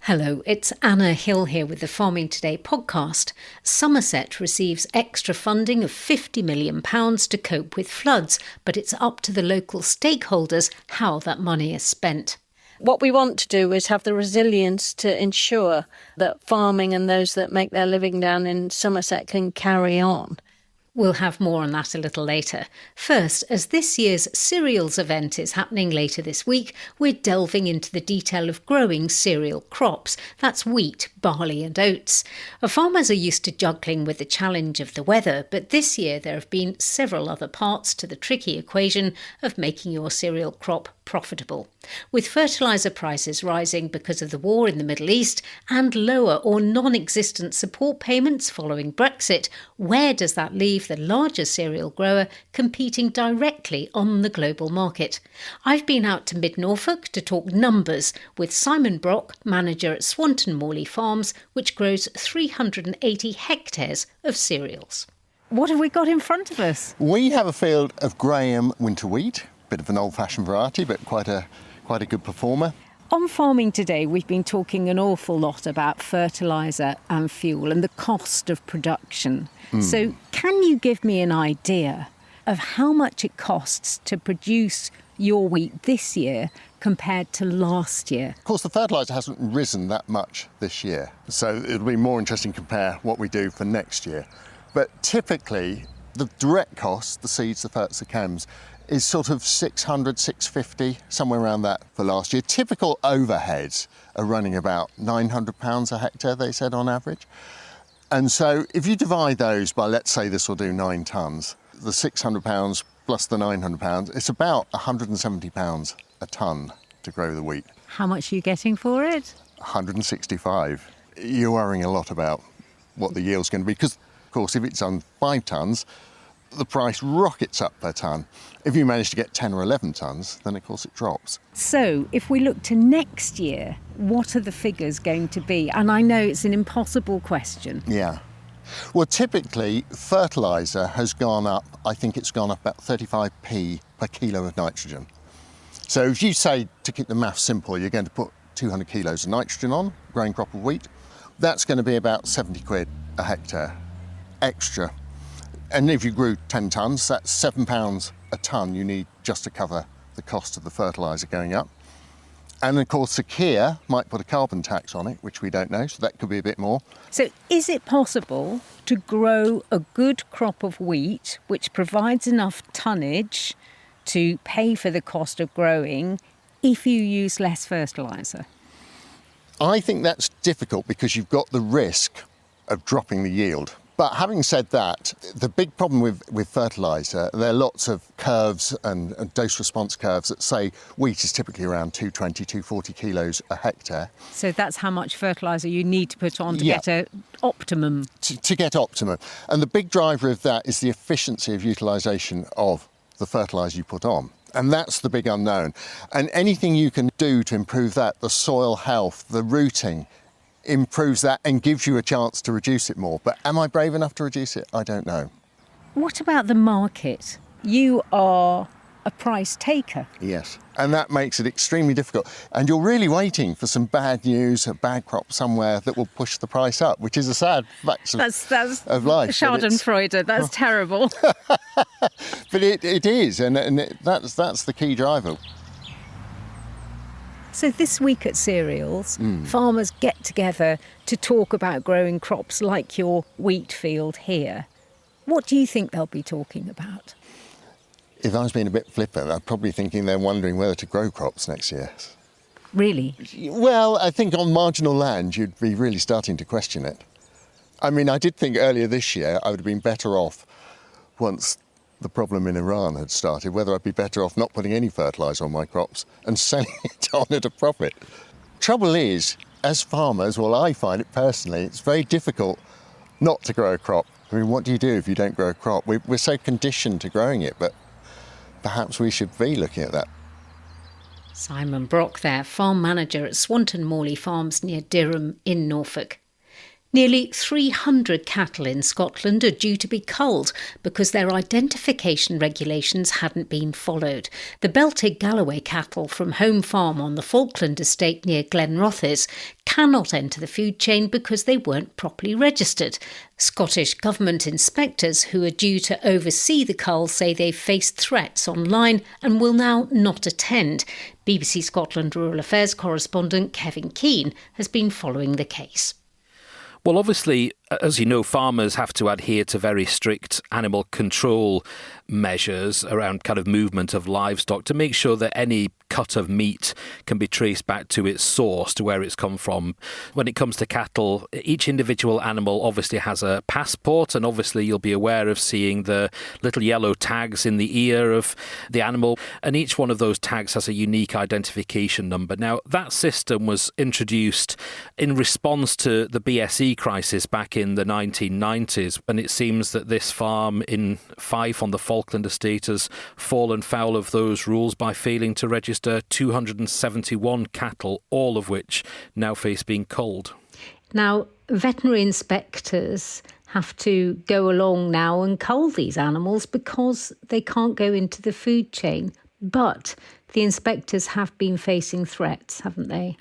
Hello, it's Anna Hill here with the Farming Today podcast. Somerset receives extra funding of £50 million to cope with floods, but it's up to the local stakeholders how that money is spent. What we want to do is have the resilience to ensure that farming and those that make their living down in Somerset can carry on. We'll have more on that a little later. First, as this year's cereals event is happening later this week, we're delving into the detail of growing cereal crops. That's wheat, barley and oats. Farmers are used to juggling with the challenge of the weather, but this year there have been several other parts to the tricky equation of making your cereal crop profitable. With fertilizer prices rising because of the war in the Middle East and lower or non-existent support payments following Brexit, where does that leave the larger cereal grower competing directly on the global market? I've been out to Mid-Norfolk to talk numbers with Simon Brock, manager at Swanton Morley Farms, which grows 380 hectares of cereals. What have we got in front of us? We have a field of Graham winter wheat, bit of an old-fashioned variety, but quite a good performer. On Farming Today, we've been talking an awful lot about fertilizer and fuel and the cost of production. So can you give me an idea of how much it costs to produce your wheat this year compared to last year? Of course, the fertiliser hasn't risen that much this year, so it'll be more interesting to compare what we do for next year. But typically, the direct cost, the seeds, the ferts, the chems, is sort of 600, 650, somewhere around that for last year. Typical overheads are running about £900 a hectare, they said, on average. And so if you divide those by, let's say this will do 9 tonnes, the £600 plus the £900, it's about £170 a tonne to grow the wheat. How much are you getting for it? 165. You're worrying a lot about what the yield's going to be, because, of course, if it's on 5 tonnes, the price rockets up per tonne. If you manage to get 10 or 11 tonnes, then of course it drops. So if we look to next year, what are the figures going to be? And I know it's an impossible question. Yeah. Well, typically, fertiliser has gone up, I think it's gone up about 35p per kilo of nitrogen. So if you say, to keep the maths simple, you're going to put 200 kilos of nitrogen on, growing crop of wheat, that's going to be about 70 quid a hectare extra. And if you grew 10 tonnes, that's £7 a tonne you need just to cover the cost of the fertiliser going up. And of course, Sakir might put a carbon tax on it, which we don't know, so that could be a bit more. So is it possible to grow a good crop of wheat which provides enough tonnage to pay for the cost of growing if you use less fertiliser? I think that's difficult because you've got the risk of dropping the yield. But having said that, the big problem with fertiliser, there are lots of curves and dose response curves that say wheat is typically around 220, 240 kilos a hectare. So that's how much fertiliser you need to put on to get an optimum. To get optimum. And the big driver of that is the efficiency of utilisation of the fertiliser you put on. And that's the big unknown. And anything you can do to improve that, the soil health, the rooting, improves that and gives you a chance to reduce it more. But am I brave enough to reduce it? I don't know. What about the market? You are a price taker. Yes, and that makes it extremely difficult. And you're really waiting for some bad news, a bad crop somewhere that will push the price up, which is a sad fact of life. Schadenfreude, that's terrible. But it is, and that's the key driver. So this week at Cereals, farmers get together to talk about growing crops like your wheat field here. What do you think they'll be talking about? If I was being a bit flippant, I'm probably thinking they're wondering whether to grow crops next year. Really? Well, I think on marginal land, you'd be really starting to question it. I mean, I did think earlier this year I would have been better off once the problem in Iran had started, whether I'd be better off not putting any fertiliser on my crops and selling it on at a profit. Trouble is, as farmers, well, I find it personally, it's very difficult not to grow a crop. I mean, what do you do if you don't grow a crop? We're so conditioned to growing it, but perhaps we should be looking at that. Simon Brock there, farm manager at Swanton Morley Farms near Durham in Norfolk. Nearly 300 cattle in Scotland are due to be culled because their identification regulations hadn't been followed. The Belted Galloway cattle from Home Farm on the Falkland Estate near Glenrothes cannot enter the food chain because they weren't properly registered. Scottish Government inspectors who are due to oversee the cull say they've faced threats online and will now not attend. BBC Scotland Rural Affairs correspondent Kevin Keane has been following the case. Well, obviously, as you know, farmers have to adhere to very strict animal control measures around kind of movement of livestock to make sure that any cut of meat can be traced back to its source, to where it's come from. When it comes to cattle, each individual animal obviously has a passport, and obviously you'll be aware of seeing the little yellow tags in the ear of the animal, and each one of those tags has a unique identification number. Now, that system was introduced in response to the BSE crisis back in the 1990s, and it seems that this farm in Fife on the Falkland Estate has fallen foul of those rules by failing to register 271 cattle, all of which now face being culled. Now, veterinary inspectors have to go along now and cull these animals because they can't go into the food chain. But the inspectors have been facing threats, haven't they?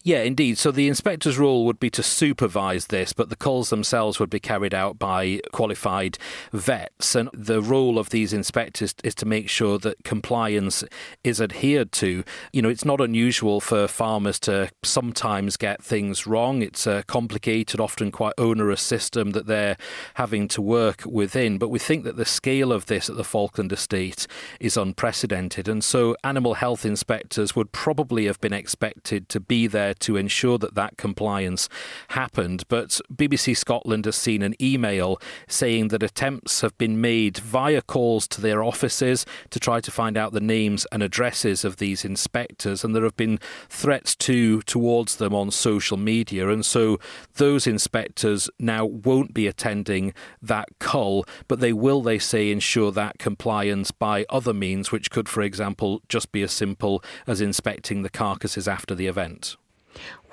Yeah, indeed. So the inspector's role would be to supervise this, but the culls themselves would be carried out by qualified vets. And the role of these inspectors is to make sure that compliance is adhered to. You know, it's not unusual for farmers to sometimes get things wrong. It's a complicated, often quite onerous system that they're having to work within. But we think that the scale of this at the Falkland Estate is unprecedented. And so animal health inspectors would probably have been expected to be there to ensure that that compliance happened. But BBC Scotland has seen an email saying that attempts have been made via calls to their offices to try to find out the names and addresses of these inspectors, and there have been threats towards them on social media. And so those inspectors now won't be attending that cull, but they will, they say, ensure that compliance by other means, which could, for example, just be as simple as inspecting the carcasses after the event.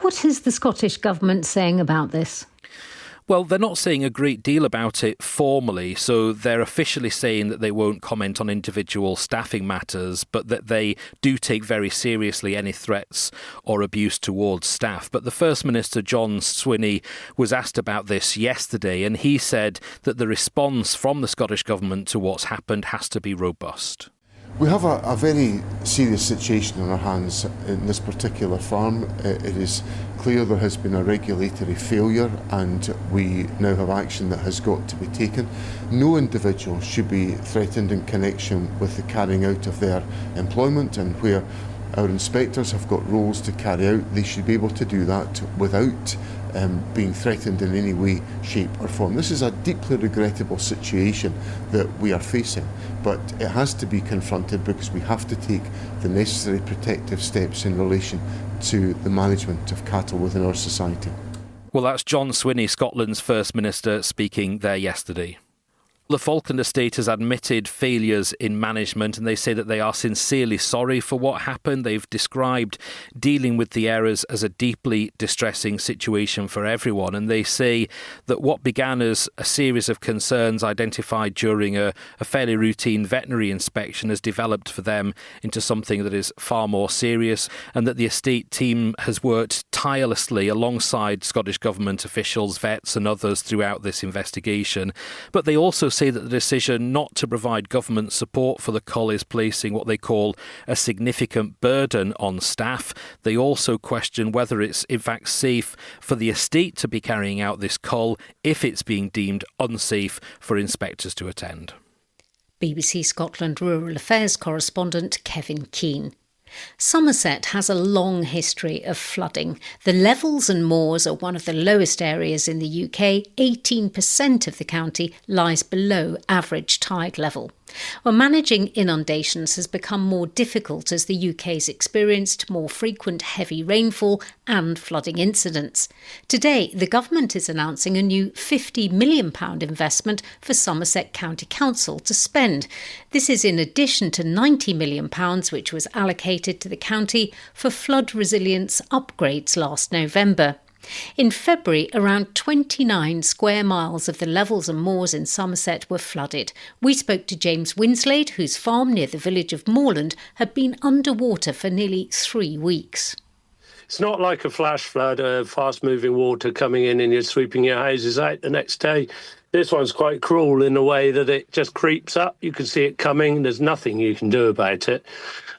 What is the Scottish Government saying about this? Well, they're not saying a great deal about it formally, so they're officially saying that they won't comment on individual staffing matters, but that they do take very seriously any threats or abuse towards staff. But the First Minister, John Swinney, was asked about this yesterday, and he said that the response from the Scottish Government to what's happened has to be robust. We have a very serious situation on our hands in this particular farm. It is clear there has been a regulatory failure, and we now have action that has got to be taken. No individual should be threatened in connection with the carrying out of their employment, and where our inspectors have got roles to carry out, they should be able to do that without being threatened in any way, shape or form. This is a deeply regrettable situation that we are facing, but it has to be confronted because we have to take the necessary protective steps in relation to the management of cattle within our society. Well, that's John Swinney, Scotland's First Minister, speaking there yesterday. The Falkland Estate has admitted failures in management, and they say that they are sincerely sorry for what happened. They've described dealing with the errors as a deeply distressing situation for everyone, and they say that what began as a series of concerns identified during a fairly routine veterinary inspection has developed for them into something that is far more serious, and that the estate team has worked tirelessly alongside Scottish Government officials, vets and others throughout this investigation. But they also say that the decision not to provide government support for the cull is placing what they call a significant burden on staff. They also question whether it's in fact safe for the estate to be carrying out this cull if it's being deemed unsafe for inspectors to attend. BBC Scotland Rural Affairs correspondent Kevin Keane. Somerset has a long history of flooding. The levels and moors are one of the lowest areas in the UK. 18% of the county lies below average tide level. Well, managing inundations has become more difficult as the UK's experienced more frequent heavy rainfall and flooding incidents. Today, the government is announcing a new £50 million investment for Somerset County Council to spend. This is in addition to £90 million which was allocated to the county for flood resilience upgrades last November. In February, around 29 square miles of the levels and moors in Somerset were flooded. We spoke to James Winslade, whose farm near the village of Moorland had been underwater for nearly 3 weeks. It's not like a flash flood, fast-moving water coming in and you're sweeping your houses out the next day. This one's quite cruel in a way that it just creeps up. You can see it coming. There's nothing you can do about it.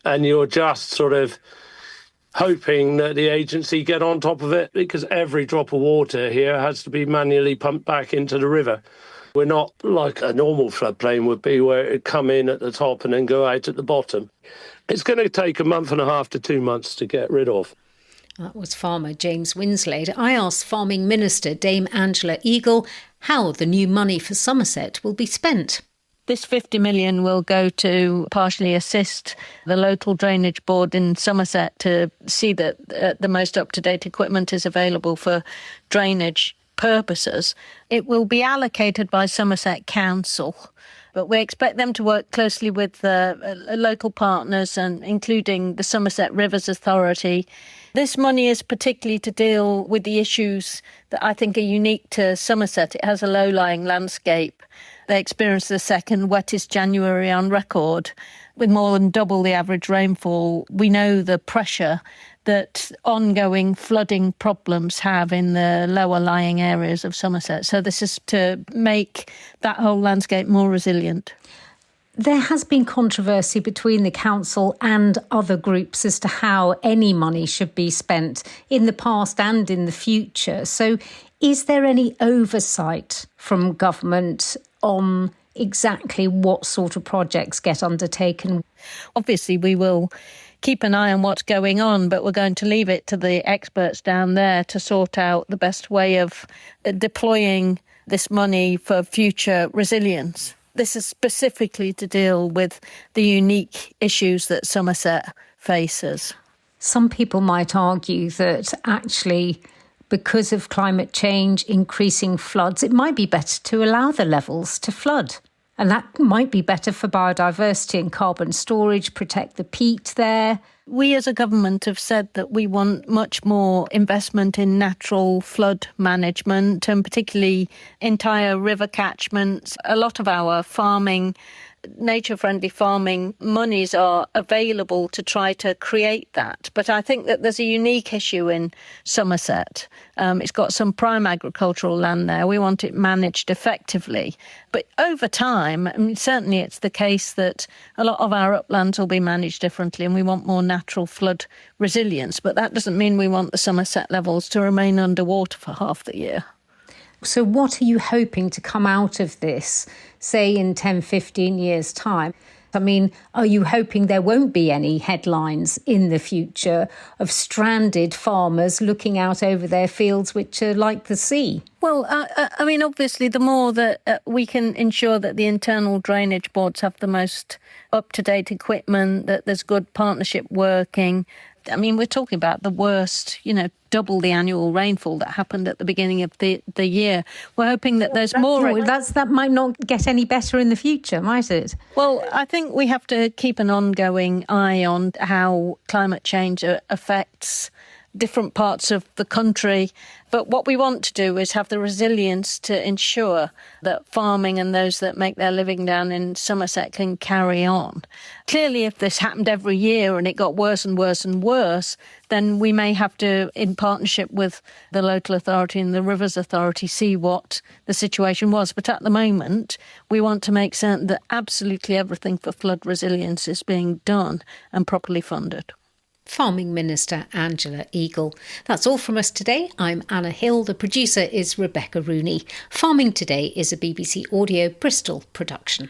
And you're just sort of hoping that the agency get on top of it, because every drop of water here has to be manually pumped back into the river. We're not like a normal floodplain would be, where it would come in at the top and then go out at the bottom. It's going to take 1.5 to 2 months to get rid of. That was farmer James Winslade. I asked Farming Minister Dame Angela Eagle how the new money for Somerset will be spent. This 50 million will go to partially assist the local drainage board in Somerset to see that the most up-to-date equipment is available for drainage purposes. It will be allocated by Somerset Council, but we expect them to work closely with local partners, and including the Somerset Rivers Authority. This money is particularly to deal with the issues that I think are unique to Somerset. It has a low-lying landscape. They experienced the second wettest January on record, with more than double the average rainfall. We know the pressure that ongoing flooding problems have in the lower lying areas of Somerset. So this is to make that whole landscape more resilient. There has been controversy between the council and other groups as to how any money should be spent in the past and in the future. So is there any oversight from government on exactly what sort of projects get undertaken? Obviously, we will keep an eye on what's going on, but we're going to leave it to the experts down there to sort out the best way of deploying this money for future resilience. This is specifically to deal with the unique issues that Somerset faces. Some people might argue that actually, because of climate change, increasing floods, it might be better to allow the levels to flood. And that might be better for biodiversity and carbon storage, protect the peat there. We as a government have said that we want much more investment in natural flood management, and particularly entire river catchments. A lot of our farming, nature-friendly farming monies are available to try to create that. But I think that there's a unique issue in Somerset. It's got some prime agricultural land there. We want it managed effectively. But over time, I mean, certainly it's the case that a lot of our uplands will be managed differently, and we want more natural flood resilience. But that doesn't mean we want the Somerset levels to remain underwater for half the year. So what are you hoping to come out of this, say in 10, 15 years' time? I mean, are you hoping there won't be any headlines in the future of stranded farmers looking out over their fields, which are like the sea? Well, I mean, obviously, the more that we can ensure that the internal drainage boards have the most up-to-date equipment, that there's good partnership working. I mean, we're talking about the worst, double the annual rainfall that happened at the beginning of the year. We're hoping that there's more. That might not get any better in the future, might it? Well, I think we have to keep an ongoing eye on how climate change affects different parts of the country. But what we want to do is have the resilience to ensure that farming and those that make their living down in Somerset can carry on. Clearly, if this happened every year and it got worse and worse and worse, then we may have to, in partnership with the local authority and the Rivers Authority, see what the situation was. But at the moment, we want to make certain that absolutely everything for flood resilience is being done and properly funded. Farming Minister Angela Eagle. That's all from us today. I'm Anna Hill. The producer is Rebecca Rooney. Farming Today is a BBC Audio Bristol production.